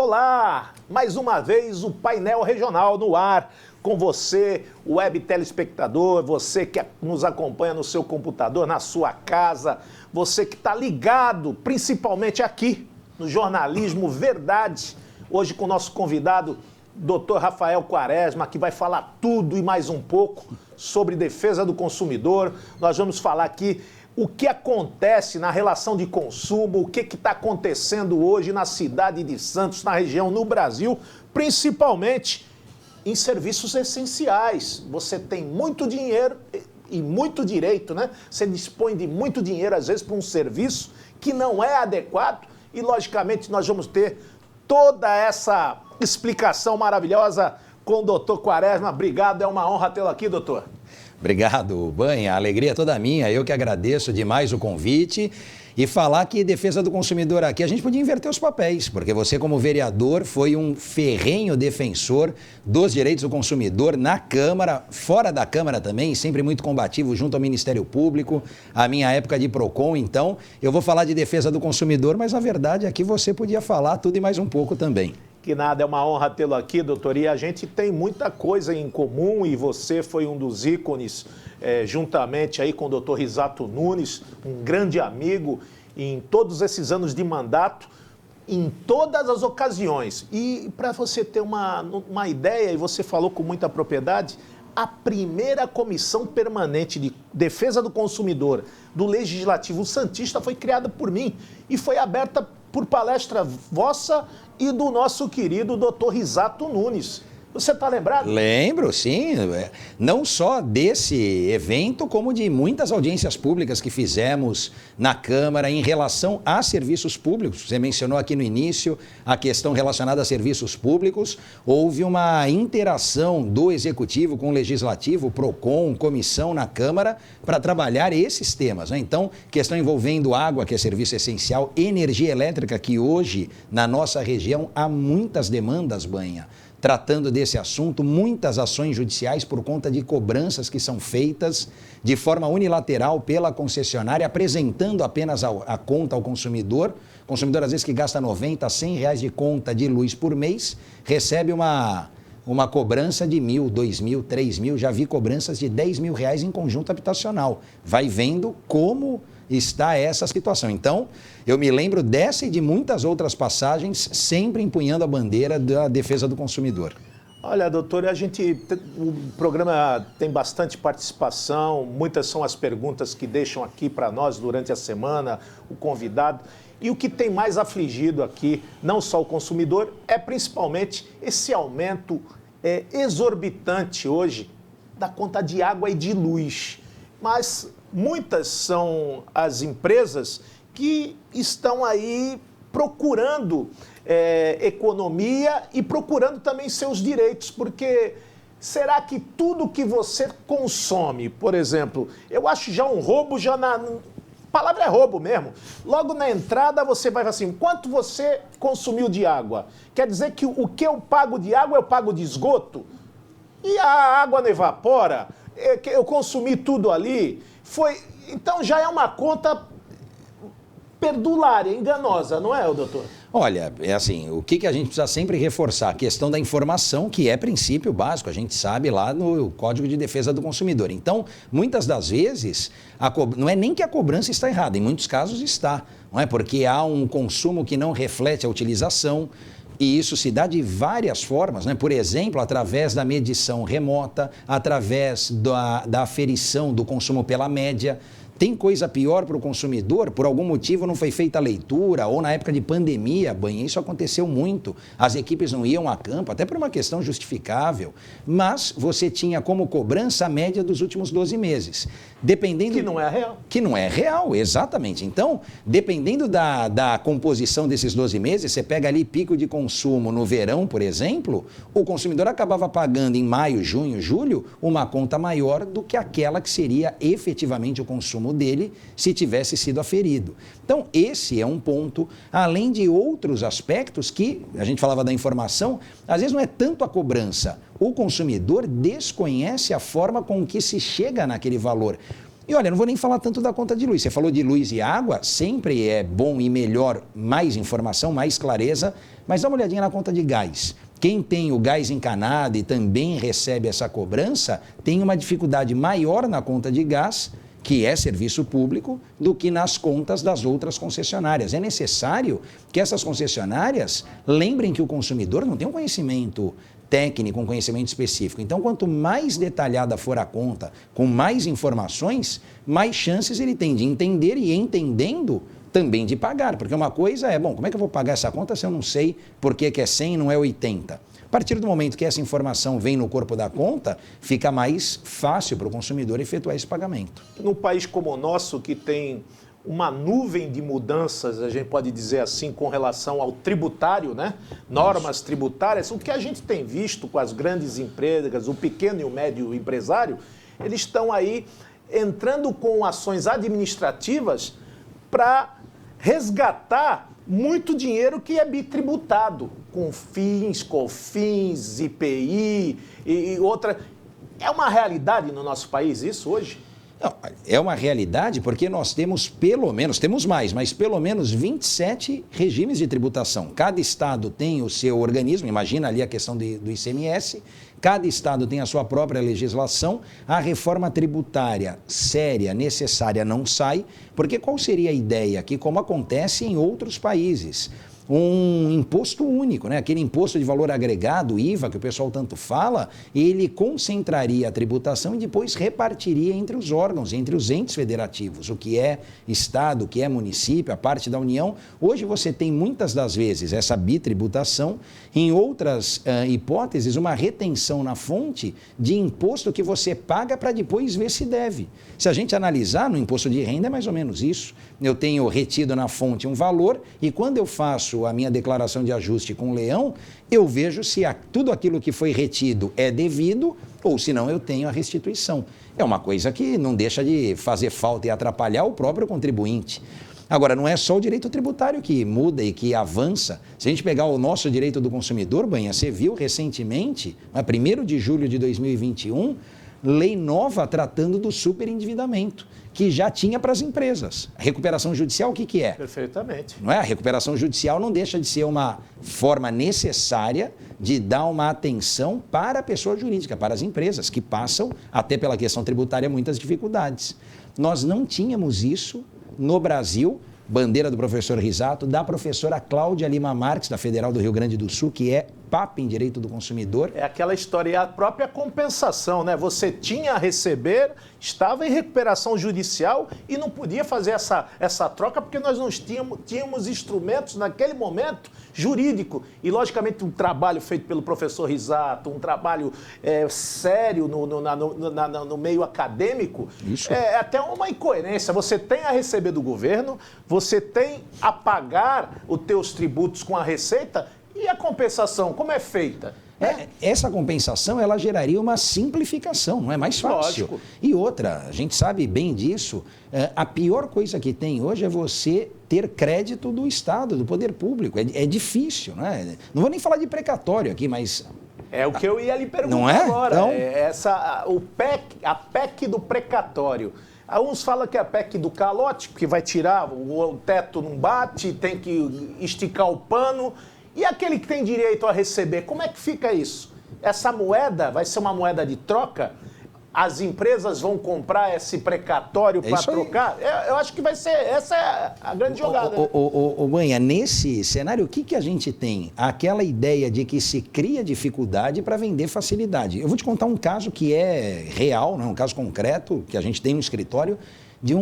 Olá! Mais uma vez o painel regional no ar, com você, web telespectador, você que nos acompanha no seu computador, na sua casa, você que está ligado, principalmente aqui, no Jornalismo Verdade, hoje com o nosso convidado, Dr. Rafael Quaresma, que vai falar tudo e mais um pouco sobre defesa do consumidor. Nós vamos falar aqui o que acontece na relação de consumo, o que está acontecendo hoje na cidade de Santos, na região, no Brasil, principalmente em serviços essenciais. Você tem muito dinheiro e muito direito, né? Você dispõe de muito dinheiro, às vezes, para um serviço que não é adequado e, logicamente, nós vamos ter toda essa explicação maravilhosa com o doutor Quaresma. Obrigado, é uma honra tê-lo aqui, doutor. Obrigado, Banha. A alegria é toda minha. Eu que agradeço demais o convite e falar que defesa do consumidor aqui, a gente podia inverter os papéis, porque você, como vereador, foi um ferrenho defensor dos direitos do consumidor na Câmara, fora da Câmara também, sempre muito combativo junto ao Ministério Público, a minha época de PROCON. Então, eu vou falar de defesa do consumidor, mas a verdade é que você podia falar tudo e mais um pouco também. Que nada, é uma honra tê-lo aqui, doutor, e a gente tem muita coisa em comum e você foi um dos ícones, juntamente aí com o doutor Risato Nunes, um grande amigo em todos esses anos de mandato, em todas as ocasiões. E para você ter uma ideia, e você falou com muita propriedade, a primeira comissão permanente de defesa do consumidor do Legislativo Santista foi criada por mim e foi aberta por palestra vossa e do nosso querido doutor Risato Nunes. Você está lembrado? Lembro, sim. Não só desse evento, como de muitas audiências públicas que fizemos na Câmara em relação a serviços públicos. Você mencionou aqui no início a questão relacionada a serviços públicos. Houve uma interação do Executivo com o Legislativo, PROCON, comissão na Câmara, para trabalhar esses temas, né? Então, questão envolvendo água, que é serviço essencial, energia elétrica, que hoje, na nossa região, há muitas demandas, Banha, tratando desse assunto, muitas ações judiciais por conta de cobranças que são feitas de forma unilateral pela concessionária, apresentando apenas a conta ao consumidor. O consumidor, às vezes, que gasta 90 a 100 reais de conta de luz por mês, recebe uma cobrança de 1.000, 2.000, 3.000, já vi cobranças de 10 mil reais em conjunto habitacional. Vai vendo como está essa situação. Então, eu me lembro dessa e de muitas outras passagens, sempre empunhando a bandeira da defesa do consumidor. Olha, doutor, o programa tem bastante participação, muitas são as perguntas que deixam aqui para nós durante a semana, o convidado. E o que tem mais afligido aqui, não só o consumidor, é principalmente esse aumento exorbitante hoje da conta de água e de luz. Mas muitas são as empresas que estão aí procurando economia e procurando também seus direitos, porque será que tudo que você consome, por exemplo, eu acho já um roubo, a palavra é roubo mesmo. Logo na entrada você vai falar assim, quanto você consumiu de água? Quer dizer que o que eu pago de água eu pago de esgoto? E a água não evapora? Eu consumi tudo ali? Então já é uma conta perdulária, enganosa, não é, doutor? Olha, é assim, o que a gente precisa sempre reforçar? A questão da informação, que é princípio básico, a gente sabe lá no Código de Defesa do Consumidor. Então, muitas das vezes, não é nem que a cobrança está errada, em muitos casos está, não é? Porque há um consumo que não reflete a utilização. E isso se dá de várias formas, né? Por exemplo, através da medição remota, através da aferição do consumo pela média. Tem coisa pior para o consumidor? Por algum motivo não foi feita a leitura, ou na época de pandemia, isso aconteceu muito. As equipes não iam a campo, até por uma questão justificável, mas você tinha como cobrança a média dos últimos 12 meses. Dependendo... Que não é real. Que não é real, exatamente. Então, dependendo da composição desses 12 meses, você pega ali pico de consumo no verão, por exemplo, o consumidor acabava pagando em maio, junho, julho, uma conta maior do que aquela que seria efetivamente o consumo dele se tivesse sido aferido. Então, esse é um ponto, além de outros aspectos que, a gente falava da informação, às vezes não é tanto a cobrança, o consumidor desconhece a forma com que se chega naquele valor. E olha, não vou nem falar tanto da conta de luz. Você falou de luz e água, sempre é bom e melhor mais informação, mais clareza, mas dá uma olhadinha na conta de gás. Quem tem o gás encanado e também recebe essa cobrança, tem uma dificuldade maior na conta de gás, que é serviço público, do que nas contas das outras concessionárias. É necessário que essas concessionárias lembrem que o consumidor não tem um conhecimento técnico, um conhecimento específico. Então, quanto mais detalhada for a conta, com mais informações, mais chances ele tem de entender e, entendendo, também de pagar. Porque uma coisa é, bom, como é que eu vou pagar essa conta se eu não sei por que é 100 e não é 80? A partir do momento que essa informação vem no corpo da conta, fica mais fácil para o consumidor efetuar esse pagamento. Num país como o nosso, que tem uma nuvem de mudanças, a gente pode dizer assim, com relação ao tributário, né? Normas tributárias, o que a gente tem visto com as grandes empresas, o pequeno e o médio empresário, eles estão aí entrando com ações administrativas para resgatar muito dinheiro que é bitributado, com FINS, COFINS, IPI e outra. É uma realidade no nosso país isso hoje? Não, é uma realidade porque nós temos pelo menos, temos mais, mas pelo menos 27 regimes de tributação. Cada estado tem o seu organismo, imagina ali a questão do ICMS, cada estado tem a sua própria legislação. A reforma tributária séria, necessária, não sai, porque qual seria a ideia? Que como acontece em outros países, um imposto único, né? Aquele imposto de valor agregado, IVA, que o pessoal tanto fala, ele concentraria a tributação e depois repartiria entre os órgãos, entre os entes federativos, o que é Estado, o que é município, a parte da União. Hoje você tem muitas das vezes essa bitributação, em outras hipóteses, uma retenção na fonte de imposto que você paga para depois ver se deve. Se a gente analisar no imposto de renda é mais ou menos isso. Eu tenho retido na fonte um valor e quando eu faço a minha declaração de ajuste com o leão, eu vejo se tudo aquilo que foi retido é devido ou se não eu tenho a restituição. É uma coisa que não deixa de fazer falta e atrapalhar o próprio contribuinte. Agora, não é só o direito tributário que muda e que avança. Se a gente pegar o nosso direito do consumidor, Banha, você viu recentemente, a 1º de julho de 2021, lei nova tratando do superendividamento, que já tinha para as empresas. A recuperação judicial, o que é? Perfeitamente. Não é? A recuperação judicial não deixa de ser uma forma necessária de dar uma atenção para a pessoa jurídica, para as empresas, que passam, até pela questão tributária, muitas dificuldades. Nós não tínhamos isso no Brasil, bandeira do professor Risato, da professora Cláudia Lima Marques, da Federal do Rio Grande do Sul, que é PAP em Direito do Consumidor. É aquela história, é a própria compensação, né? Você tinha a receber, estava em recuperação judicial e não podia fazer essa troca porque nós não tínhamos instrumentos naquele momento jurídico. E, logicamente, um trabalho feito pelo professor Risato, um trabalho sério no meio acadêmico, Isso. É até uma incoerência. Você tem a receber do governo, você tem a pagar os teus tributos com a receita. E a compensação, como é feita? Essa compensação, ela geraria uma simplificação, não é mais fácil. Lógico. E outra, a gente sabe bem disso, a pior coisa que tem hoje é você ter crédito do Estado, do poder público. É difícil, não é? Não vou nem falar de precatório aqui, mas... É o que eu ia lhe perguntar não é? agora. Então... A PEC do precatório. Uns falam que é a PEC do calote, que vai tirar, o teto não bate, tem que esticar o pano... E aquele que tem direito a receber, como é que fica isso? Essa moeda vai ser uma moeda de troca? As empresas vão comprar esse precatório para trocar? Eu acho que vai ser, essa é a grande jogada. Banha, nesse cenário, o que a gente tem? Aquela ideia de que se cria dificuldade para vender facilidade. Eu vou te contar um caso que é real, né? Um caso concreto que a gente tem no escritório, de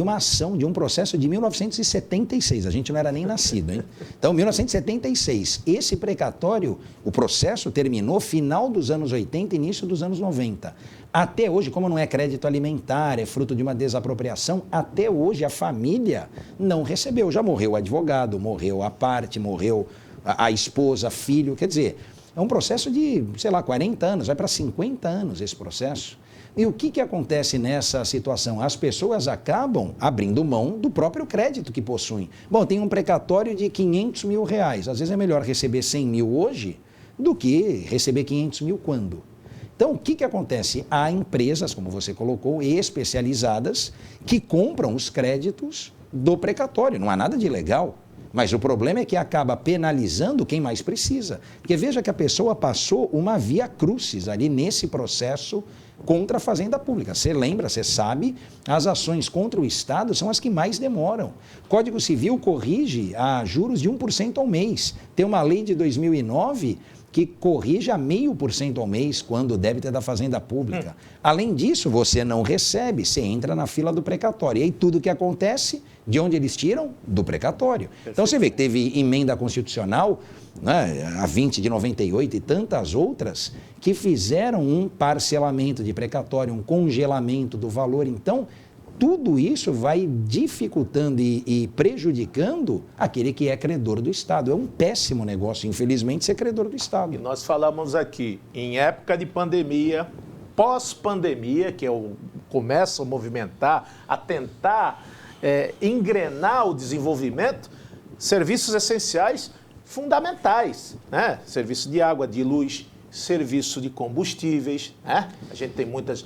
uma ação, de um processo de 1976. A gente não era nem nascido, hein? Então, 1976. Esse precatório, o processo terminou final dos anos 80, início dos anos 90. Até hoje, como não é crédito alimentar, é fruto de uma desapropriação, até hoje a família não recebeu. Já morreu o advogado, morreu a parte, morreu a esposa, filho. Quer dizer, é um processo de, 40 anos, vai para 50 anos esse processo. E o que acontece nessa situação? As pessoas acabam abrindo mão do próprio crédito que possuem. Bom, tem um precatório de 500 mil reais. Às vezes é melhor receber 100 mil hoje do que receber 500 mil quando? Então, o que acontece? Há empresas, como você colocou, especializadas, que compram os créditos do precatório. Não há nada de ilegal. Mas o problema é que acaba penalizando quem mais precisa. Porque veja que a pessoa passou uma via crucis ali nesse processo contra a Fazenda Pública. Você lembra, você sabe, as ações contra o Estado são as que mais demoram. O Código Civil corrige a juros de 1% ao mês. Tem uma lei de 2009 que corrige a 0,5% ao mês quando o débito é da Fazenda Pública. Além disso, você não recebe, você entra na fila do precatório. E aí tudo que acontece, de onde eles tiram? Do precatório. Perfeito. Então você vê que teve emenda constitucional, né, a 20 de 98 e tantas outras, que fizeram um parcelamento de precatório, um congelamento do valor. Então, tudo isso vai dificultando e prejudicando aquele que é credor do Estado. É um péssimo negócio, infelizmente, ser credor do Estado. E nós falamos aqui, em época de pandemia, pós-pandemia, que começa a movimentar, a tentar engrenar o desenvolvimento, serviços essenciais fundamentais, né? Serviço de água, de luz, serviço de combustíveis, né? A gente tem muitas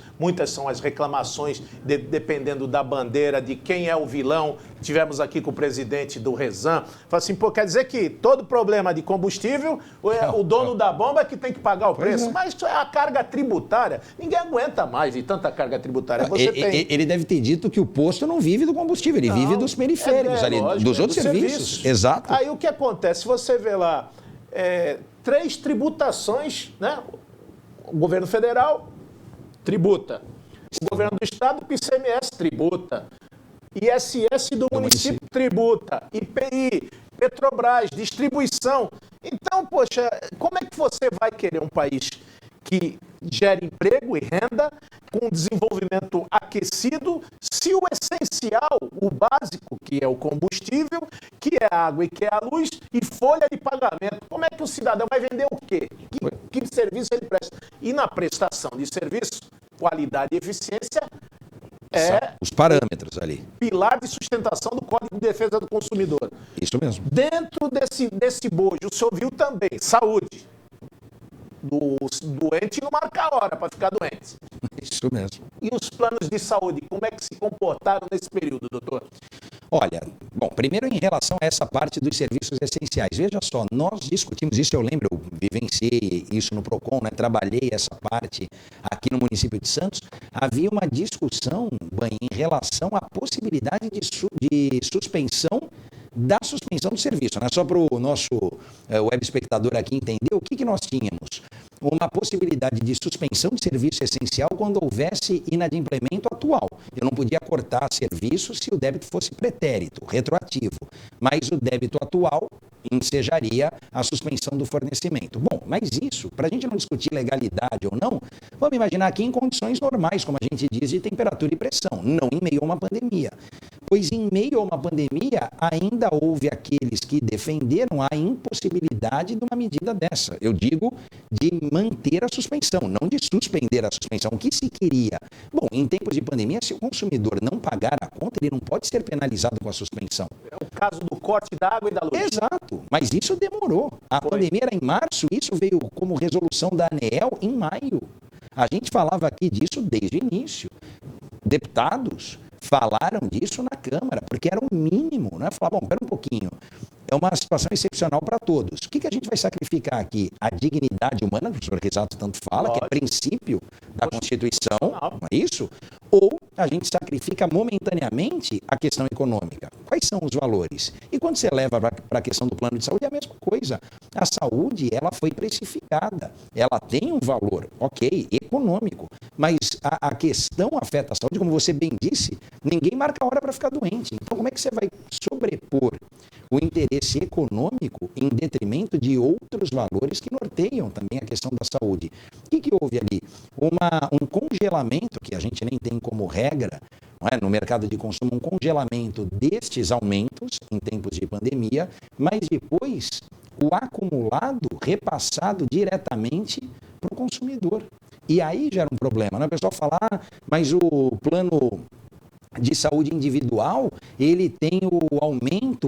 são as reclamações, dependendo da bandeira, de quem é o vilão. Tivemos aqui com o presidente do Rezan, fala assim, pô, quer dizer que todo problema de combustível, o dono da bomba é que tem que pagar o preço, mas isso é a carga tributária. Ninguém aguenta mais de tanta carga tributária. Ele deve ter dito que o posto não vive do combustível, ele vive dos periféricos, ali, lógico, dos outros serviços. Exato. Aí o que acontece? Você vê lá, 3 tributações, né? O governo federal tributa, o governo do estado, o ICMS tributa, ISS do município tributa, IPI, Petrobras, distribuição. Então, poxa, como é que você vai querer um país que gere emprego e renda, com desenvolvimento aquecido, se o essencial, o básico, que é o combustível, que é a água e que é a luz, e folha de pagamento, como é que o cidadão vai vender o quê? Que serviço ele presta? E na prestação de serviço, qualidade e eficiência os parâmetros ali. Pilar de sustentação do Código de Defesa do Consumidor. Isso mesmo. Dentro desse bojo, o senhor viu também saúde. Do doente não marca a hora para ficar doente. Isso mesmo. E os planos de saúde, como é que se comportaram nesse período, doutor? Olha, bom, primeiro em relação a essa parte dos serviços essenciais. Veja só, nós discutimos isso, eu lembro, eu vivenciei isso no PROCON, né? Trabalhei essa parte aqui no município de Santos. Havia uma discussão, em relação à possibilidade de suspensão da suspensão do serviço, né? Só para o nosso web espectador aqui entender o que nós tínhamos. Uma possibilidade de suspensão de serviço essencial quando houvesse inadimplemento atual. Eu não podia cortar serviço se o débito fosse pretérito, retroativo, mas o débito atual ensejaria a suspensão do fornecimento. Bom, mas isso, para a gente não discutir legalidade ou não, vamos imaginar aqui em condições normais, como a gente diz, de temperatura e pressão, não em meio a uma pandemia. Pois em meio a uma pandemia, ainda houve aqueles que defenderam a impossibilidade de uma medida dessa. Eu digo de manter a suspensão, não de suspender a suspensão. O que se queria? Bom, em tempos de pandemia, se o consumidor não pagar a conta, ele não pode ser penalizado com a suspensão. É o caso do corte da água e da luz. Exato, mas isso demorou. A pandemia era em março, isso veio como resolução da ANEEL em maio. A gente falava aqui disso desde o início. Deputados falaram disso na Câmara, porque era o mínimo, né? Falar, bom, espera um pouquinho, é uma situação excepcional para todos. O que a gente vai sacrificar aqui? A dignidade humana, que o senhor Risato tanto fala, que é princípio da Constituição, não é isso? Ou a gente sacrifica momentaneamente a questão econômica? Quais são os valores? E quando você leva para a questão do plano de saúde, é a mesma coisa. A saúde, ela foi precificada, ela tem um valor, ok, econômico, mas a questão afeta a saúde, como você bem disse, ninguém marca a hora para ficar doente. Então, como é que você vai sobrepor o interesse econômico em detrimento de outros valores que norteiam também a questão da saúde? O que houve ali? Um congelamento, que a gente nem tem como regra, não é? No mercado de consumo, um congelamento destes aumentos em tempos de pandemia, mas depois o acumulado repassado diretamente para o consumidor. E aí gera um problema, né? O pessoal fala, mas o plano de saúde individual, ele tem o aumento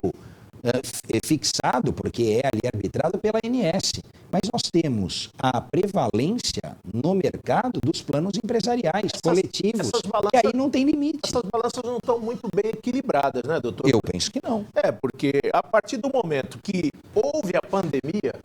fixado, porque é ali arbitrado pela ANS. Mas nós temos a prevalência no mercado dos planos empresariais, coletivos, e aí não tem limite. Essas balanças não estão muito bem equilibradas, né, doutor? Eu penso que não. Porque a partir do momento que houve a pandemia,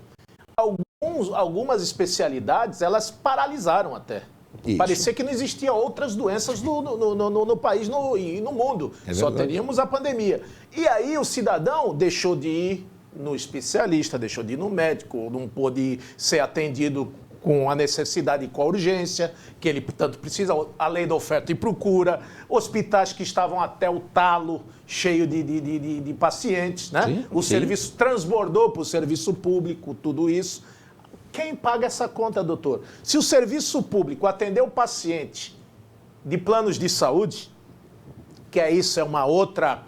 algumas especialidades, elas paralisaram até. Isso. Parecia que não existia outras doenças no país e no mundo. Só teríamos a pandemia. E aí o cidadão deixou de ir no especialista, deixou de ir no médico, não pôde ser atendido com a necessidade e com a urgência, que ele, portanto, precisa, a lei da oferta e procura, hospitais que estavam até o talo, cheio de pacientes, né? Sim, o serviço transbordou para o serviço público, tudo isso. Quem paga essa conta, doutor? Se o serviço público atender o paciente de planos de saúde, que isso é uma outra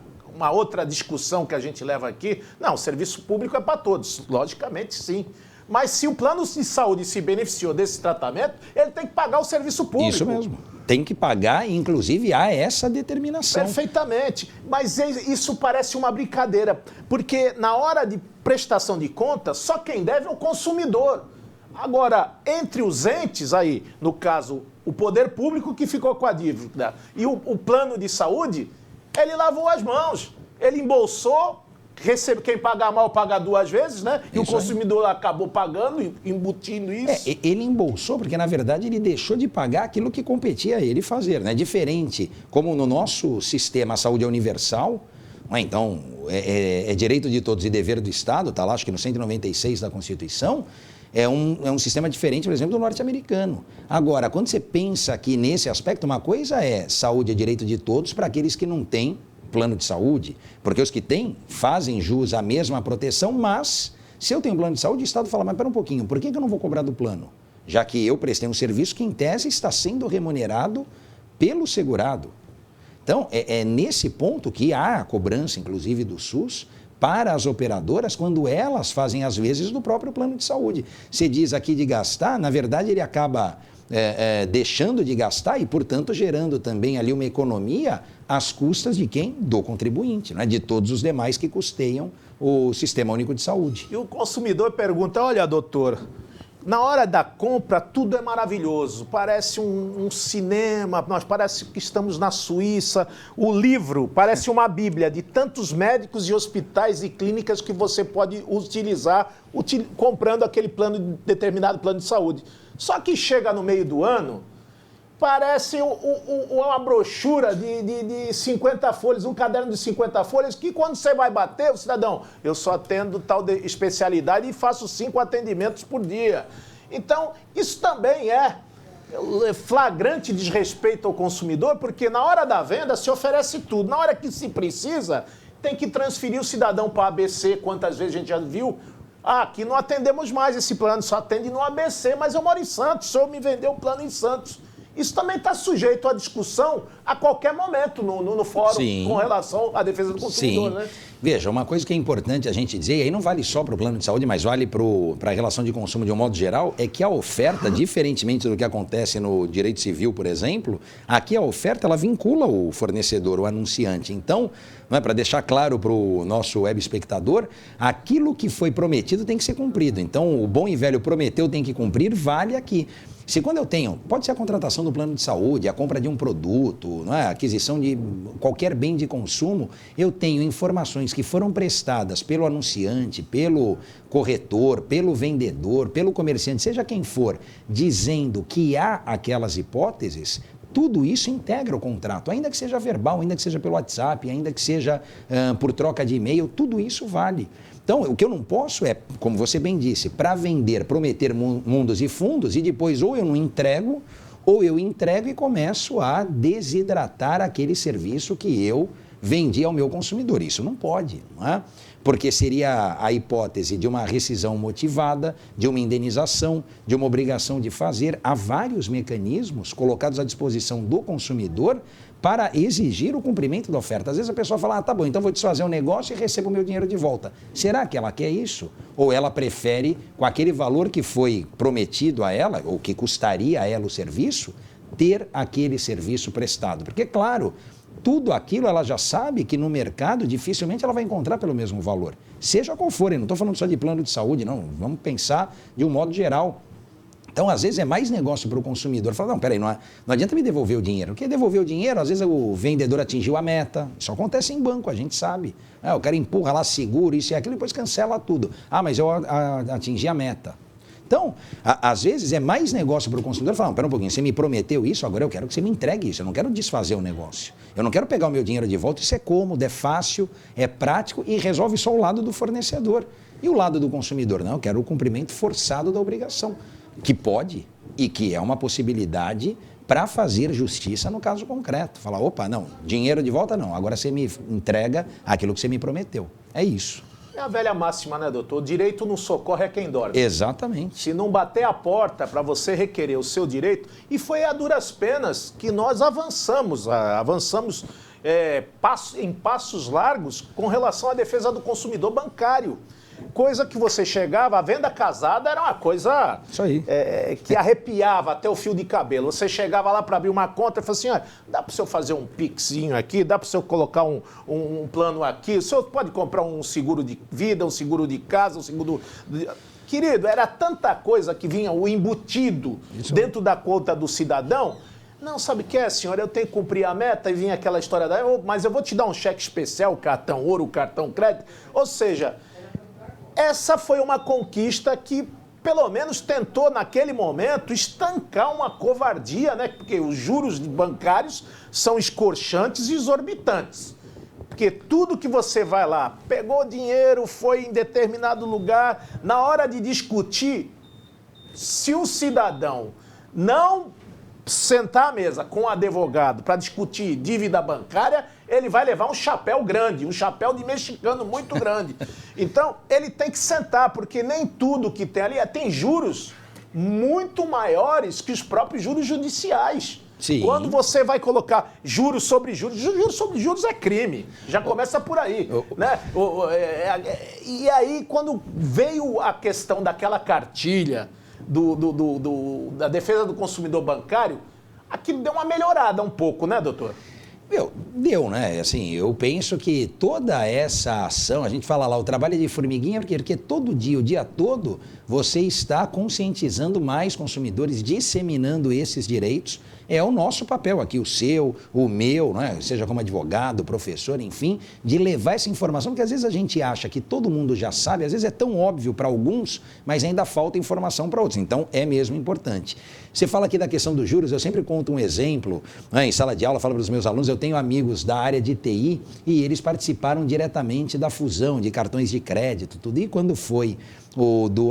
discussão que a gente leva aqui, não, o serviço público é para todos, logicamente sim. Mas se o plano de saúde se beneficiou desse tratamento, ele tem que pagar o serviço público. Isso mesmo. Tem que pagar, inclusive há essa determinação. Perfeitamente. Mas isso parece uma brincadeira, porque na hora de prestação de contas, só quem deve é o consumidor. Agora, entre os entes aí, no caso, o poder público que ficou com a dívida e o plano de saúde, ele lavou as mãos, ele embolsou, quem pagar mal paga duas vezes, né? E isso o consumidor acabou pagando, embutindo isso. Ele embolsou porque, na verdade, ele deixou de pagar aquilo que competia a ele fazer, né? Diferente, como no nosso sistema a saúde é universal, então é direito de todos e dever do Estado, está lá, acho que no 196 da Constituição, é um sistema diferente, por exemplo, do norte-americano. Agora, quando você pensa aqui nesse aspecto, uma coisa é saúde é direito de todos para aqueles que não têm plano de saúde, porque os que têm fazem jus à mesma proteção, mas se eu tenho um plano de saúde, o Estado fala, mas espera um pouquinho, por que eu não vou cobrar do plano? Já que eu prestei um serviço que, em tese, está sendo remunerado pelo segurado. Então, é nesse ponto que há a cobrança, inclusive, do SUS, para as operadoras, quando elas fazem, às vezes, do próprio plano de saúde. Você diz aqui de gastar, na verdade, ele acaba deixando de gastar e, portanto, gerando também ali uma economia às custas de quem? Do contribuinte, não é? De todos os demais que custeiam o Sistema Único de Saúde. E o consumidor pergunta, olha, doutor, na hora da compra tudo é maravilhoso, parece um cinema, nós parece que estamos na Suíça, o livro parece uma bíblia de tantos médicos e hospitais e clínicas que você pode utilizar comprando aquele determinado plano de saúde. Só que chega no meio do ano, parece uma brochura de 50 folhas, um caderno de 50 folhas, que quando você vai bater, o cidadão, eu só atendo tal especialidade e faço 5 atendimentos por dia. Então, isso também é flagrante desrespeito ao consumidor, porque na hora da venda se oferece tudo. Na hora que se precisa, tem que transferir o cidadão para o ABC, quantas vezes a gente já viu. Aqui não atendemos mais esse plano, só atende no ABC, mas eu moro em Santos, o senhor me vendeu um plano em Santos. Isso também está sujeito à discussão a qualquer momento no fórum. Sim. Com relação à defesa do consumidor. Sim. Né? Veja, uma coisa que é importante a gente dizer, e aí não vale só para o plano de saúde, mas vale para a relação de consumo de um modo geral, é que a oferta, diferentemente do que acontece no direito civil, por exemplo, aqui a oferta ela vincula o fornecedor, o anunciante. Então, para deixar claro para o nosso web espectador, aquilo que foi prometido tem que ser cumprido. Então, o bom e velho prometeu tem que cumprir, vale aqui. Se quando eu tenho, pode ser a contratação do plano de saúde, a compra de um produto, não é? A aquisição de qualquer bem de consumo, eu tenho informações que foram prestadas pelo anunciante, pelo corretor, pelo vendedor, pelo comerciante, seja quem for, dizendo que há aquelas hipóteses, tudo isso integra o contrato, ainda que seja verbal, ainda que seja pelo WhatsApp, ainda que seja por troca de e-mail, tudo isso vale. Então, o que eu não posso é, como você bem disse, para vender, prometer mundos e fundos e depois ou eu não entrego, ou eu entrego e começo a desidratar aquele serviço que eu vendi ao meu consumidor. Isso não pode, não é? Porque seria a hipótese de uma rescisão motivada, de uma indenização, de uma obrigação de fazer. Há vários mecanismos colocados à disposição do consumidor para exigir o cumprimento da oferta. Às vezes a pessoa fala, tá bom, então vou desfazer o negócio e recebo o meu dinheiro de volta. Será que ela quer isso? Ou ela prefere, com aquele valor que foi prometido a ela, ou que custaria a ela o serviço, ter aquele serviço prestado? Porque, claro, tudo aquilo ela já sabe que no mercado dificilmente ela vai encontrar pelo mesmo valor. Seja qual for, eu não estou falando só de plano de saúde, não. Vamos pensar de um modo geral. Então, às vezes, é mais negócio para o consumidor. Fala, não, peraí, não adianta me devolver o dinheiro. Porque devolver o dinheiro, às vezes o vendedor atingiu a meta. Isso acontece em banco, a gente sabe. O cara empurra lá seguro, isso e aquilo, depois cancela tudo. Ah, mas eu atingi a meta. Então, às vezes, é mais negócio para o consumidor falar, não, pera um pouquinho, você me prometeu isso, agora eu quero que você me entregue isso. Eu não quero desfazer o negócio. Eu não quero pegar o meu dinheiro de volta. Isso é cômodo, é fácil, é prático e resolve só o lado do fornecedor. E o lado do consumidor? Não, eu quero o cumprimento forçado da obrigação. Que pode e que é uma possibilidade para fazer justiça no caso concreto. Falar, opa, não, dinheiro de volta não, agora você me entrega aquilo que você me prometeu. É isso. É a velha máxima, né, doutor? O direito não socorre a quem dorme. Exatamente. Se não bater a porta para você requerer o seu direito, e foi a duras penas que nós avançamos em passos largos com relação à defesa do consumidor bancário. Coisa que você chegava, a venda casada era uma coisa isso aí. Que arrepiava até o fio de cabelo. Você chegava lá para abrir uma conta e falava assim, dá para o senhor fazer um pixinho aqui, dá para o senhor colocar um plano aqui, o senhor pode comprar um seguro de vida, um seguro de casa, um seguro... Querido, era tanta coisa que vinha o embutido isso dentro da conta do cidadão. Não, sabe o que é, senhora? Eu tenho que cumprir a meta e vinha aquela história mas eu vou te dar um cheque especial, cartão ouro, cartão crédito. Ou seja... Essa foi uma conquista que, pelo menos, tentou, naquele momento, estancar uma covardia, né? Porque os juros bancários são escorchantes e exorbitantes. Porque tudo que você vai lá, pegou dinheiro, foi em determinado lugar, na hora de discutir, se o cidadão não sentar à mesa com o advogado para discutir dívida bancária, ele vai levar um chapéu grande, um chapéu de mexicano muito grande. Então, ele tem que sentar, porque nem tudo que tem ali tem juros muito maiores que os próprios juros judiciais. Sim. Quando você vai colocar juros sobre juros é crime. Já começa por aí. Né? E aí, quando veio a questão daquela cartilha da defesa do consumidor bancário, aquilo deu uma melhorada um pouco, né, doutor? Deu, né? Assim, eu penso que toda essa ação, a gente fala lá, o trabalho é de formiguinha, porque todo dia, o dia todo, você está conscientizando mais consumidores, disseminando esses direitos. É o nosso papel aqui, o seu, o meu, né? Seja como advogado, professor, enfim, de levar essa informação, porque às vezes a gente acha que todo mundo já sabe, às vezes é tão óbvio para alguns, mas ainda falta informação para outros. Então, é mesmo importante. Você fala aqui da questão dos juros, eu sempre conto um exemplo, né? Em sala de aula, falo para os meus alunos, eu tenho amigos da área de TI e eles participaram diretamente da fusão de cartões de crédito, tudo. E quando foi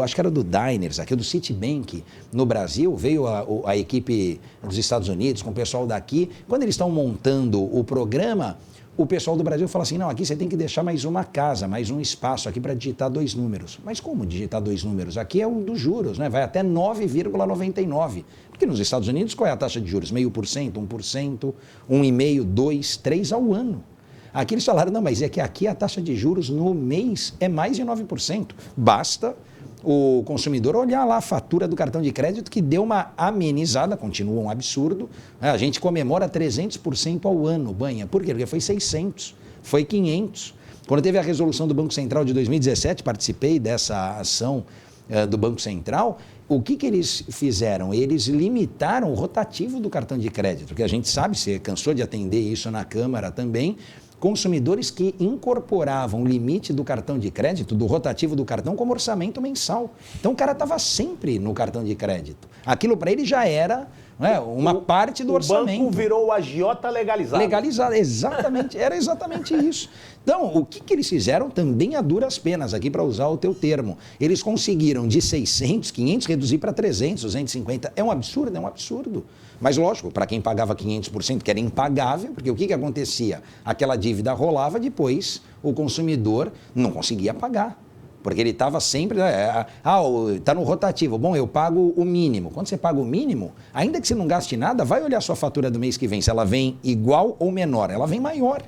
acho que era do Diners, aqui do Citibank, no Brasil, veio a equipe dos Estados Unidos com o pessoal daqui. Quando eles estão montando o programa, o pessoal do Brasil fala assim, não, aqui você tem que deixar mais uma casa, mais um espaço aqui para digitar 2 números. Mas como digitar 2 números? Aqui é o dos juros, né? Vai até 9,99. Porque nos Estados Unidos, qual é a taxa de juros? 0,5%, 1%, 1,5%, 2%, 3% ao ano. Aqui eles falaram, não, mas é que aqui a taxa de juros no mês é mais de 9%. Basta o consumidor olhar lá a fatura do cartão de crédito que deu uma amenizada, continua um absurdo. A gente comemora 300% ao ano, Banha. Por quê? Porque foi 600, foi 500. Quando teve a resolução do Banco Central de 2017, participei dessa ação do Banco Central, o que eles fizeram? Eles limitaram o rotativo do cartão de crédito, porque a gente sabe, você cansou de atender isso na Câmara também, consumidores que incorporavam o limite do cartão de crédito, do rotativo do cartão, como orçamento mensal. Então o cara estava sempre no cartão de crédito. Aquilo para ele já era, né, uma parte do orçamento. O banco virou o agiota legalizado. Legalizado, exatamente, era exatamente isso. Então, o que eles fizeram também a duras penas, aqui para usar o teu termo. Eles conseguiram de 600, 500, reduzir para 300, 250. É um absurdo, é um absurdo. Mas, lógico, para quem pagava 500%, que era impagável, porque o que acontecia? Aquela dívida rolava, depois o consumidor não conseguia pagar. Porque ele estava sempre, está no rotativo, bom, eu pago o mínimo. Quando você paga o mínimo, ainda que você não gaste nada, vai olhar a sua fatura do mês que vem, se ela vem igual ou menor, ela vem maior.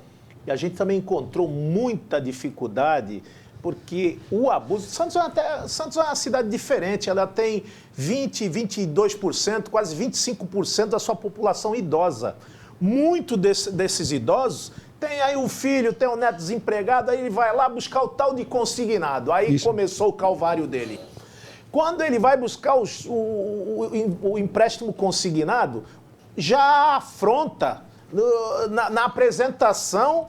E a gente também encontrou muita dificuldade, porque o abuso... Santos é uma cidade diferente, ela tem 20%, 22%, quase 25% da sua população idosa. muito desses idosos tem aí um filho, tem um neto desempregado, aí ele vai lá buscar o tal de consignado. Aí começou o calvário dele. Quando ele vai buscar o empréstimo consignado, já afronta na apresentação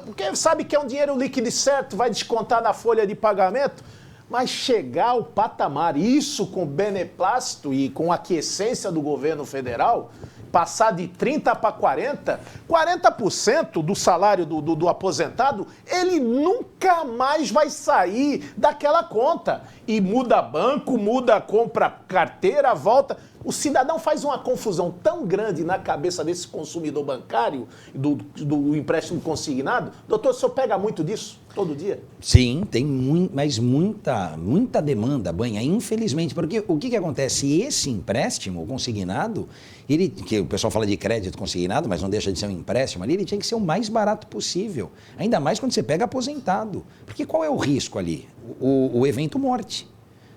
porque sabe que é um dinheiro líquido e certo, vai descontar na folha de pagamento, mas chegar ao patamar, isso com beneplácito e com aquiescência do governo federal, passar de 30% para 40% do salário do aposentado, ele nunca mais vai sair daquela conta. E muda banco, compra carteira, volta. O cidadão faz uma confusão tão grande na cabeça desse consumidor bancário, do empréstimo consignado. Doutor, o senhor pega muito disso todo dia? Sim, tem mas muita demanda, Banha, infelizmente. Porque o que acontece? Esse empréstimo consignado, que o pessoal fala de crédito consignado, mas não deixa de ser um empréstimo ali, ele tinha que ser o mais barato possível. Ainda mais quando você pega aposentado. Porque qual é o risco ali? O evento morte.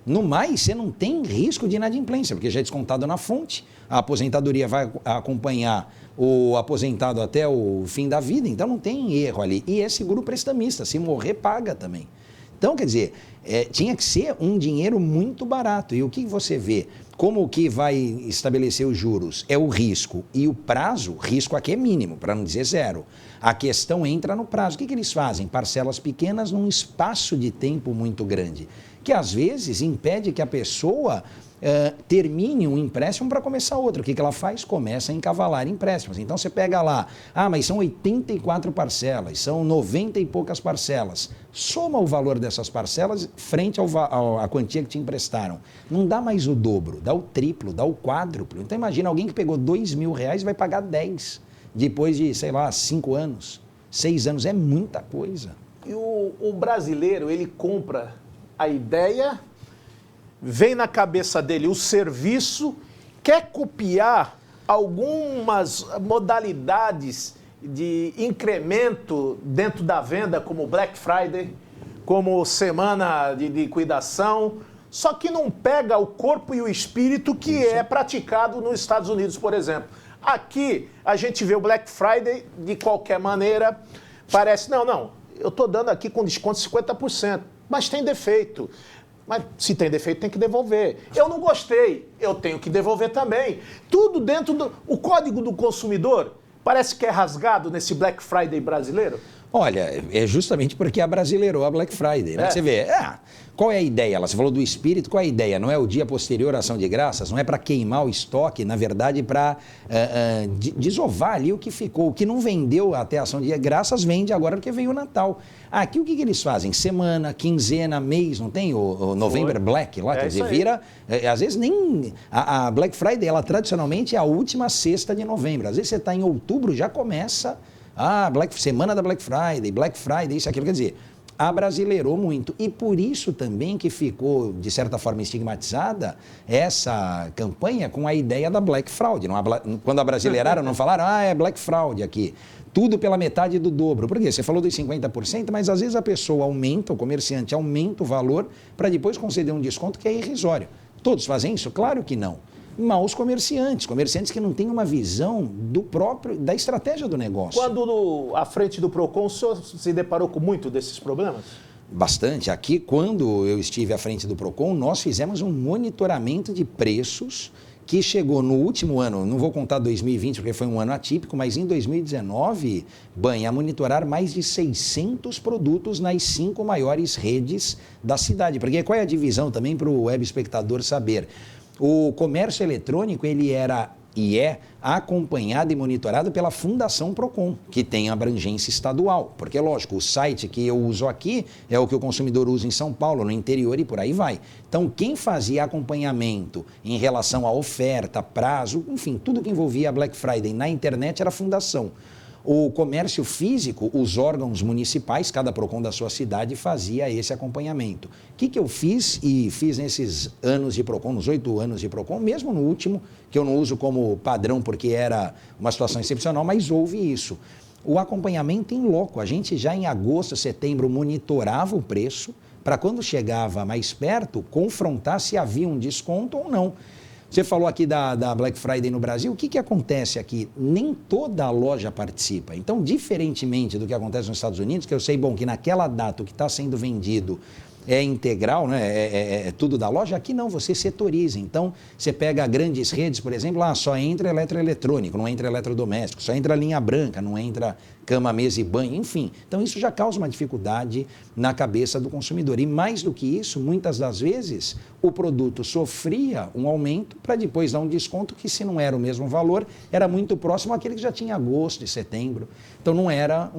No mais, você não tem risco de inadimplência, porque já é descontado na fonte, a aposentadoria vai acompanhar o aposentado até o fim da vida, então não tem erro ali. E é seguro prestamista, se morrer, paga também. Então, quer dizer, tinha que ser um dinheiro muito barato. E o que você vê? Como o que vai estabelecer os juros é o risco e o prazo, risco aqui é mínimo, para não dizer zero. A questão entra no prazo. O que eles fazem? Parcelas pequenas num espaço de tempo muito grande, que às vezes impede que a pessoa termine um empréstimo para começar outro. O que ela faz? Começa a encavalar empréstimos. Então você pega lá, mas são 84 parcelas, são 90 e poucas parcelas. Soma o valor dessas parcelas frente à quantia que te emprestaram. Não dá mais o dobro, dá o triplo, dá o quádruplo. Então imagina alguém que pegou R$2.000 e vai pagar 10 depois de, 5 anos, 6 anos. É muita coisa. E o brasileiro, ele compra a ideia, vem na cabeça dele o serviço, quer copiar algumas modalidades de incremento dentro da venda, como Black Friday, como semana de liquidação, só que não pega o corpo e o espírito que é praticado nos Estados Unidos, por exemplo. Aqui, a gente vê o Black Friday de qualquer maneira, parece, não, eu estou dando aqui com desconto de 50%, mas tem defeito. Mas se tem defeito, tem que devolver. Eu não gostei, eu tenho que devolver também. Tudo dentro do código do consumidor. Parece que é rasgado nesse Black Friday brasileiro. Olha, é justamente porque abrasileirou a Black Friday, né? Você vê, qual é a ideia? Você falou do espírito, qual é a ideia? Não é o dia posterior à ação de graças, não é para queimar o estoque, na verdade, para desovar ali o que ficou. O que não vendeu até a ação de graças, vende agora porque veio o Natal. Aqui o que eles fazem? Semana, quinzena, mês, não tem o November Black lá? Quer dizer, vira... às vezes nem... A Black Friday, ela tradicionalmente é a última sexta de novembro. Às vezes você está em outubro, já começa... semana da Black Friday, isso, aquilo. Quer dizer, abrasileirou muito. E por isso também que ficou, de certa forma, estigmatizada essa campanha com a ideia da Black Fraud. Quando abrasileiraram, não falaram, é Black Fraud aqui. Tudo pela metade do dobro. Por quê? Você falou dos 50%, mas às vezes a pessoa aumenta, o comerciante aumenta o valor para depois conceder um desconto que é irrisório. Todos fazem isso? Claro que não. Maus comerciantes que não têm uma visão da estratégia do negócio. Quando à frente do PROCON, o senhor se deparou com muito desses problemas? Bastante. Aqui, quando eu estive à frente do PROCON, nós fizemos um monitoramento de preços que chegou no último ano, não vou contar 2020 porque foi um ano atípico, mas em 2019, a monitorar mais de 600 produtos nas 5 maiores redes da cidade. Porque qual é a divisão também para o web espectador saber? O comércio eletrônico, ele era e é acompanhado e monitorado pela Fundação PROCON, que tem abrangência estadual. Porque, lógico, o site que eu uso aqui é o que o consumidor usa em São Paulo, no interior e por aí vai. Então, quem fazia acompanhamento em relação à oferta, prazo, enfim, tudo que envolvia a Black Friday na internet era a Fundação. O comércio físico, os órgãos municipais, cada PROCON da sua cidade fazia esse acompanhamento. O que eu fiz e fiz nesses anos de PROCON, nos 8 anos de PROCON, mesmo no último, que eu não uso como padrão porque era uma situação excepcional, mas houve isso. O acompanhamento em loco, a gente já em agosto, setembro, monitorava o preço para quando chegava mais perto, confrontar se havia um desconto ou não. Você falou aqui da Black Friday no Brasil. O que acontece aqui? Nem toda loja participa. Então, diferentemente do que acontece nos Estados Unidos, que eu sei, bom, que naquela data o que está sendo vendido é integral, né? É tudo da loja. Aqui não, você setoriza. Então, você pega grandes redes, por exemplo, lá só entra eletroeletrônico, não entra eletrodoméstico, só entra linha branca, não entra cama, mesa e banho, enfim. Então, isso já causa uma dificuldade na cabeça do consumidor. E mais do que isso, muitas das vezes, o produto sofria um aumento para depois dar um desconto que, se não era o mesmo valor, era muito próximo àquele que já tinha agosto e setembro. Então, não era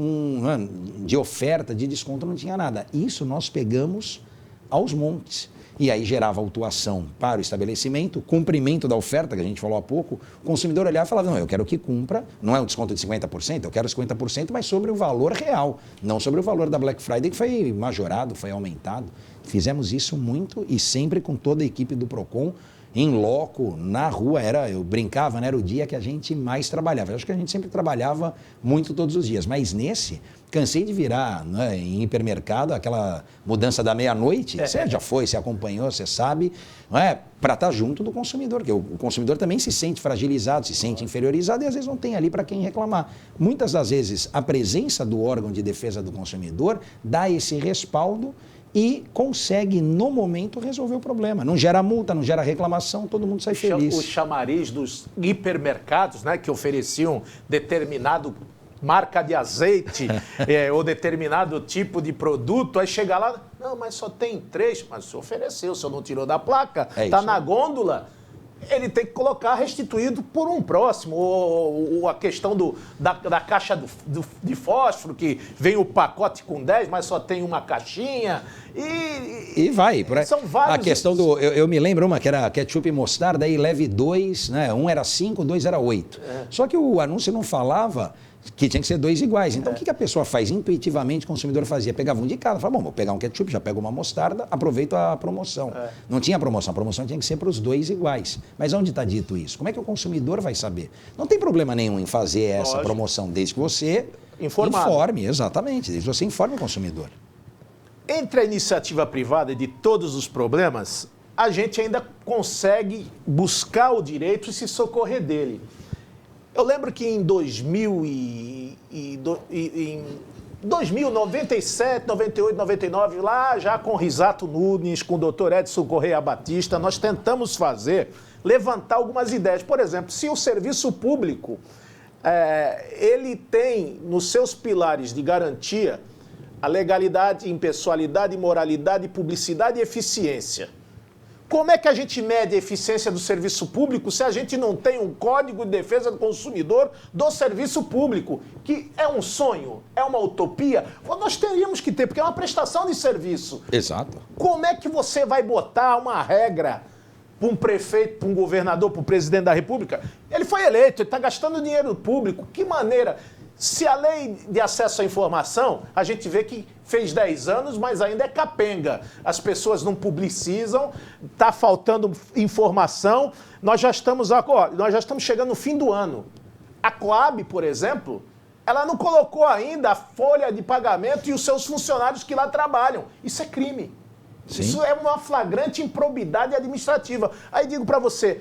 de oferta, de desconto, não tinha nada. Isso nós pegamos aos montes. E aí gerava autuação para o estabelecimento, cumprimento da oferta, que a gente falou há pouco. O consumidor olhava e falava, não, eu quero que cumpra, não é um desconto de 50%, eu quero 50%, mas sobre o valor real, não sobre o valor da Black Friday, que foi majorado, foi aumentado. Fizemos isso muito e sempre com toda a equipe do Procon, em loco, na rua, eu brincava, né? Era o dia que a gente mais trabalhava. Eu acho que a gente sempre trabalhava muito todos os dias, mas nesse, cansei de virar, né, em hipermercado, aquela mudança da meia-noite. Você já foi, você acompanhou, você sabe, não é? Para estar junto do consumidor, porque o consumidor também se sente fragilizado, se sente inferiorizado e às vezes não tem ali para quem reclamar. Muitas das vezes a presença do órgão de defesa do consumidor dá esse respaldo e consegue, no momento, resolver o problema. Não gera multa, não gera reclamação, todo mundo sai feliz. O chamariz dos hipermercados, né, que ofereciam determinado marca de azeite ou determinado tipo de produto, aí chega lá, não, mas só tem 3, mas o senhor ofereceu, o senhor não tirou da placa, está na gôndola. Ele tem que colocar restituído por um próximo, ou a questão da caixa de fósforo, que vem o pacote com 10, mas só tem uma caixinha, e vai. São vários... A questão eu me lembro uma que era ketchup e mostarda, aí leve 2, né? Um era 5, 2 era 8. Só que o anúncio não falava que tinha que ser 2 iguais. Então, o que a pessoa faz? Intuitivamente, o consumidor fazia. Pegava um de cada, falava, bom, vou pegar um ketchup, já pego uma mostarda, aproveito a promoção. Não tinha promoção, a promoção tinha que ser para os 2 iguais. Mas onde está dito isso? Como é que o consumidor vai saber? Não tem problema nenhum em fazer essa promoção, desde que você informe, exatamente, desde que você informe o consumidor. Entre a iniciativa privada e de todos os problemas, a gente ainda consegue buscar o direito e se socorrer dele. Eu lembro que em 97, 98, 99, lá já com Risato Nunes, com o doutor Edson Correia Batista, nós tentamos levantar algumas ideias. Por exemplo, se o serviço público, ele tem nos seus pilares de garantia a legalidade, impessoalidade, moralidade, publicidade e eficiência. Como é que a gente mede a eficiência do serviço público se a gente não tem um Código de Defesa do Consumidor do serviço público, que é um sonho, é uma utopia? Nós teríamos que ter, porque é uma prestação de serviço. Exato. Como é que você vai botar uma regra para um prefeito, para um governador, para o presidente da República? Ele foi eleito, ele está gastando dinheiro público. Que maneira? Se a lei de acesso à informação, a gente vê que fez 10 anos, mas ainda é capenga. As pessoas não publicizam, está faltando informação. Nós já estamos chegando no fim do ano. A Coab, por exemplo, ela não colocou ainda a folha de pagamento e os seus funcionários que lá trabalham. Isso é crime. Sim. Isso é uma flagrante improbidade administrativa. Aí digo para você,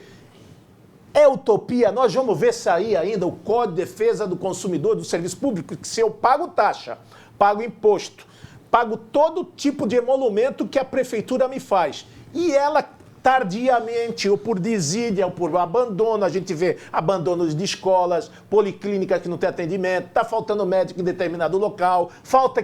é utopia? Nós vamos ver sair ainda o Código de Defesa do Consumidor do Serviço Público, que se eu pago taxa, pago imposto, pago todo tipo de emolumento que a prefeitura me faz, e ela tardiamente, ou por desídia, ou por abandono, a gente vê abandonos de escolas, policlínicas que não tem atendimento, está faltando médico em determinado local, falta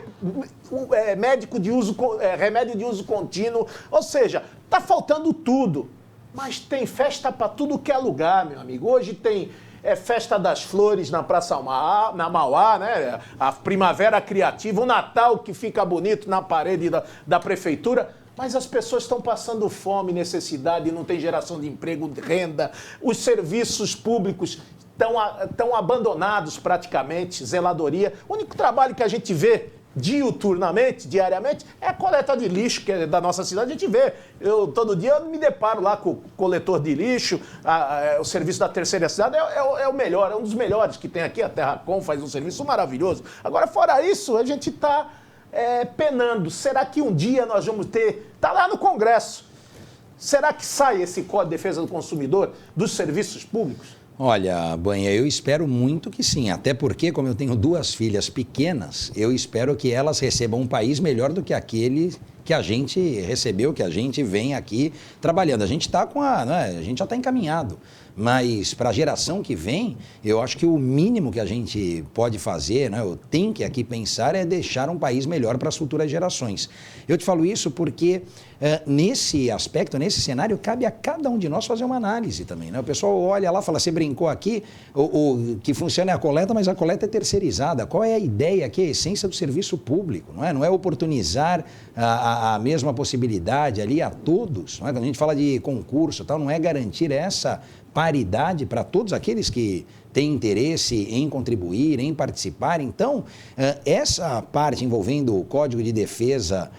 médico de uso, remédio de uso contínuo, ou seja, está faltando tudo. Mas tem festa para tudo que é lugar, meu amigo. Hoje tem festa das flores na Praça Mauá, né? A primavera criativa, o Natal que fica bonito na parede da prefeitura. Mas as pessoas estão passando fome, necessidade, não tem geração de emprego, de renda. Os serviços públicos estão abandonados praticamente, zeladoria. O único trabalho que a gente vê diuturnamente, diariamente, é a coleta de lixo, que é da nossa cidade, a gente vê. Todo dia eu me deparo lá com o coletor de lixo, o serviço da Terceira Cidade é o melhor, é um dos melhores que tem aqui, a Terracom faz um serviço maravilhoso. Agora, fora isso, a gente está penando. Será que um dia nós vamos ter... Está lá no Congresso. Será que sai esse Código de Defesa do Consumidor dos serviços públicos? Olha, Banha, eu espero muito que sim, até porque, como eu tenho 2 filhas pequenas, eu espero que elas recebam um país melhor do que aquele que a gente recebeu, que a gente vem aqui trabalhando. A gente está a gente já está encaminhado, mas para a geração que vem, eu acho que o mínimo que a gente pode fazer, né, eu tenho que aqui pensar, é deixar um país melhor para as futuras gerações. Eu te falo isso porque nesse aspecto, nesse cenário, cabe a cada um de nós fazer uma análise também, né? O pessoal olha lá e fala, você brincou aqui, o que funciona é a coleta, mas a coleta é terceirizada. Qual é a ideia aqui, a essência do serviço público? Não é oportunizar a mesma possibilidade ali a todos, não é? Quando a gente fala de concurso, tal, não é garantir essa paridade para todos aqueles que têm interesse em contribuir, em participar. Então, essa parte envolvendo o Código de Defesa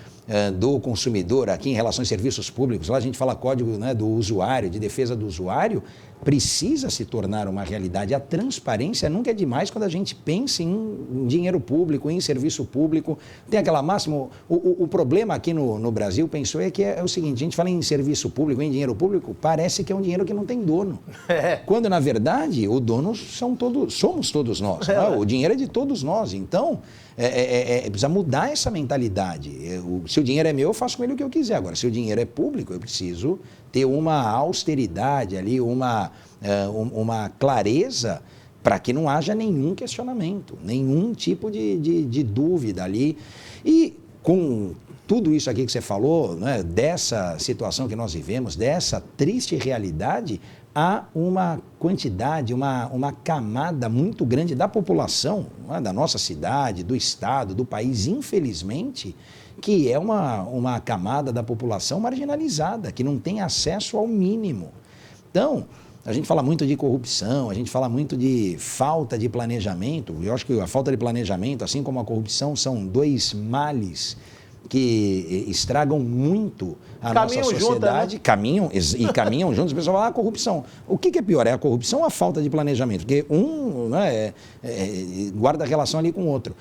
do Consumidor aqui em relação aos serviços públicos, lá a gente fala Código, né, do usuário, de defesa do usuário, precisa se tornar uma realidade. A transparência nunca é demais quando a gente pensa em dinheiro público, em serviço público. Tem aquela máxima, o problema aqui no Brasil, penso, é que é o seguinte, a gente fala em serviço público, em dinheiro público, parece que é um dinheiro que não tem dono. Quando, na verdade, o dono somos todos nós. O dinheiro é de todos nós. Então, precisa mudar essa mentalidade. Se o dinheiro é meu, eu faço com ele o que eu quiser. Agora, se o dinheiro é público, eu preciso ter uma austeridade ali, uma clareza para que não haja nenhum questionamento, nenhum tipo de dúvida ali. E com tudo isso aqui que você falou, né, dessa situação que nós vivemos, dessa triste realidade, há uma quantidade, uma camada muito grande da população, né, da nossa cidade, do estado, do país, infelizmente, que é uma camada da população marginalizada, que não tem acesso ao mínimo. Então, a gente fala muito de corrupção, a gente fala muito de falta de planejamento. Eu acho que a falta de planejamento, assim como a corrupção, são 2 males que estragam muito a nossa sociedade. Caminham juntos, o pessoal fala, corrupção. O que é pior, é a corrupção ou a falta de planejamento? Porque um, né, guarda relação ali com o outro.